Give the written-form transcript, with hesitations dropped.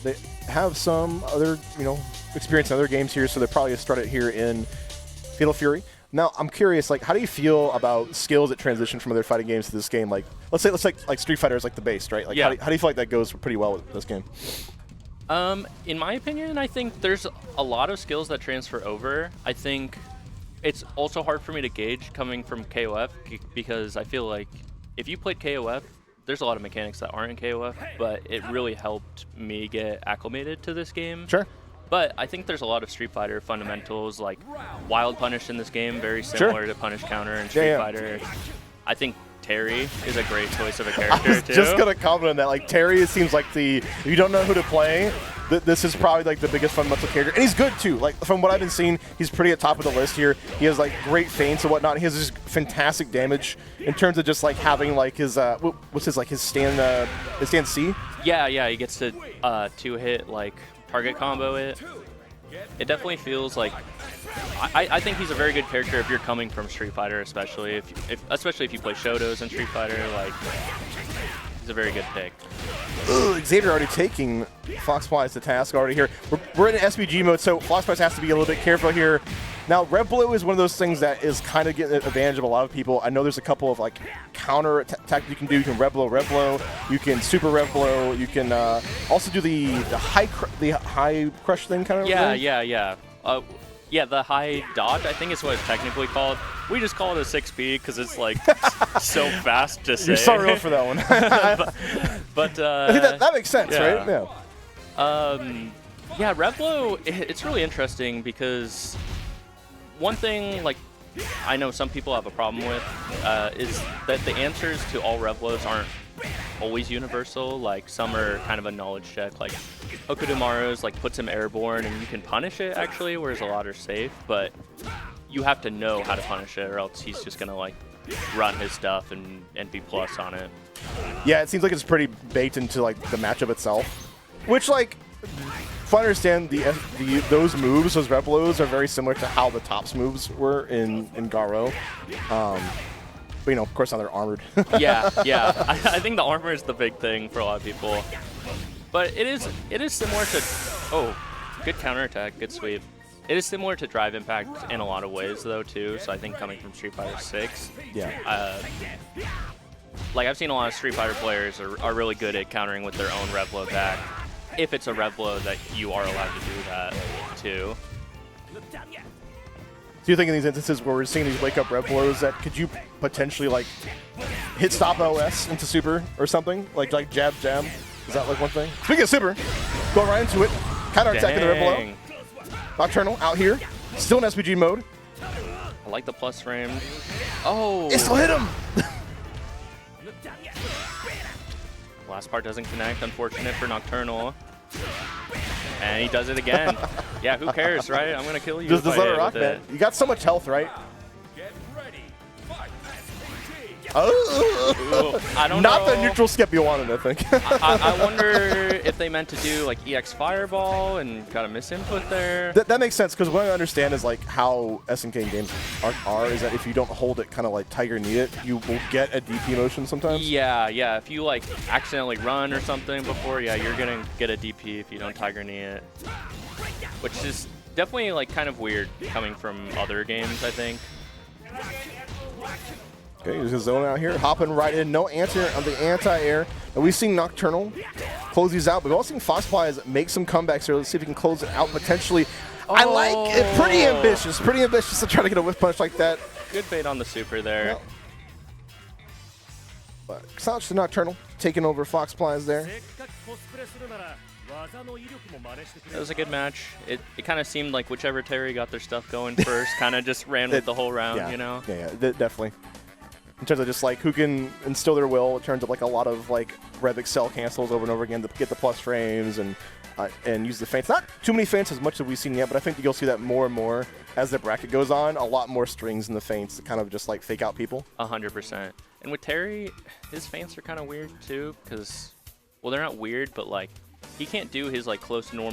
they have some other, experience in other games here, so they probably started here in Fatal Fury. Now, I'm curious, like, how do you feel about skills that transition from other fighting games to this game? Like, let's say like Street Fighter is like the base, right? Like, how do you feel like that goes pretty well with this game? In my opinion, I think there's a lot of skills that transfer over. I think it's also hard for me to gauge coming from KOF because I feel like if you played KOF, there's a lot of mechanics that aren't in KOF, but it really helped me get acclimated to this game. Sure. But I think there's a lot of Street Fighter fundamentals, like Wild Punish in this game, very similar to Punish Counter in Street Fighter. I think Terry is a great choice of a character, I was just going to comment on that. Like, Terry, it seems like if you don't know who to play, this is probably like the biggest fundamental character. And he's good, too. Like, from what I've been seeing, he's pretty at top of the list here. He has, like, great feints and whatnot. He has just fantastic damage in terms of just, like, having, like, his, what's his, like, his stand C? Yeah, he gets to two-hit, like, target combo it. It definitely feels like I think he's a very good character if you're coming from Street Fighter, especially if you play Shotos in Street Fighter. Like, he's a very good pick. Xavier already taking FOXPLYS to task already here. We're in SPG mode, so FOXPLYS has to be a little bit careful here. Now, Red Blue is one of those things that is kind of getting advantage of a lot of people. I know there's a couple of like counter attack you can do. You can Red Blow. You can Super Red Blow. You can also do the high crush thing kind of. Yeah, the high dodge, I think is what it's technically called. We just call it a 6B because it's like so fast to say. You're so real for that one. but I think that makes sense, right? Yeah. Yeah, Red Blow, it's really interesting because one thing, like, I know some people have a problem with is that the answers to all Red Blows aren't always universal. Like, some are kind of a knowledge check. Like, Okudomaru's, like, puts him airborne and you can punish it, actually, whereas a lot are safe. But you have to know how to punish it or else he's just going to, like, run his stuff and be plus on it. Yeah, it seems like it's pretty baked into, like, the matchup itself. Which, like, if I understand, those moves, those Red Blows, are very similar to how the Tops moves were in Garo. But, of course, now they're armored. yeah. I think the armor is the big thing for a lot of people. But it is similar to... Oh, good counterattack, good sweep. It is similar to Drive Impact in a lot of ways, though, too. So I think coming from Street Fighter 6... Yeah. Like, I've seen a lot of Street Fighter players are really good at countering with their own Red Blow back. If it's a Red Blow that you are allowed to do that, too. Do you think in these instances where we're seeing these wake-up Red Blows that could you potentially, like, hit stop OS into Super or something? Like jab? Is that, like, one thing? Speaking of Super, go right into it. Counter-attacking the Red Blow. Nocturnal out here. Still in SPG mode. I like the plus frame. Oh! It still hit him! Last part doesn't connect, unfortunate for Nocturnal. And he does it again. Yeah, who cares, right? I'm going to kill you. Just let it rock, man. You got so much health, right? Oh, I don't Not know. the neutral skip you wanted, I think. I wonder if they meant to do like EX Fireball and got a misinput there. That makes sense, because what I understand is like how SNK games are is that if you don't hold it kind of like Tiger Knee it, you will get a DP motion sometimes. Yeah. If you like accidentally run or something before, yeah, you're going to get a DP if you don't Tiger Knee it. Which is definitely like kind of weird coming from other games, I think. Okay, there's a zone out here, hopping right in. No answer on the anti-air. And we've seen Nocturnal close these out. We've also seen FOXPLYS make some comebacks here. Let's see if he can close it out potentially. Oh. I like it. Pretty ambitious to try to get a whiff punch like that. Good bait on the super there. Well, but Xouch to Nocturnal taking over FOXPLYS there. It was a good match. It kind of seemed like whichever Terry got their stuff going first kind of just ran with the whole round, you know? Yeah, definitely. In terms of just like who can instill their will, in terms of like a lot of like Rev Excel cancels over and over again to get the plus frames and use the feints. Not too many feints as much as we've seen yet, but I think you'll see that more and more as the bracket goes on. A lot more strings in the feints to kind of just like fake out people. 100%. And with Terry, his feints are kind of weird too, because, well, they're not weird, but like he can't do his like close normal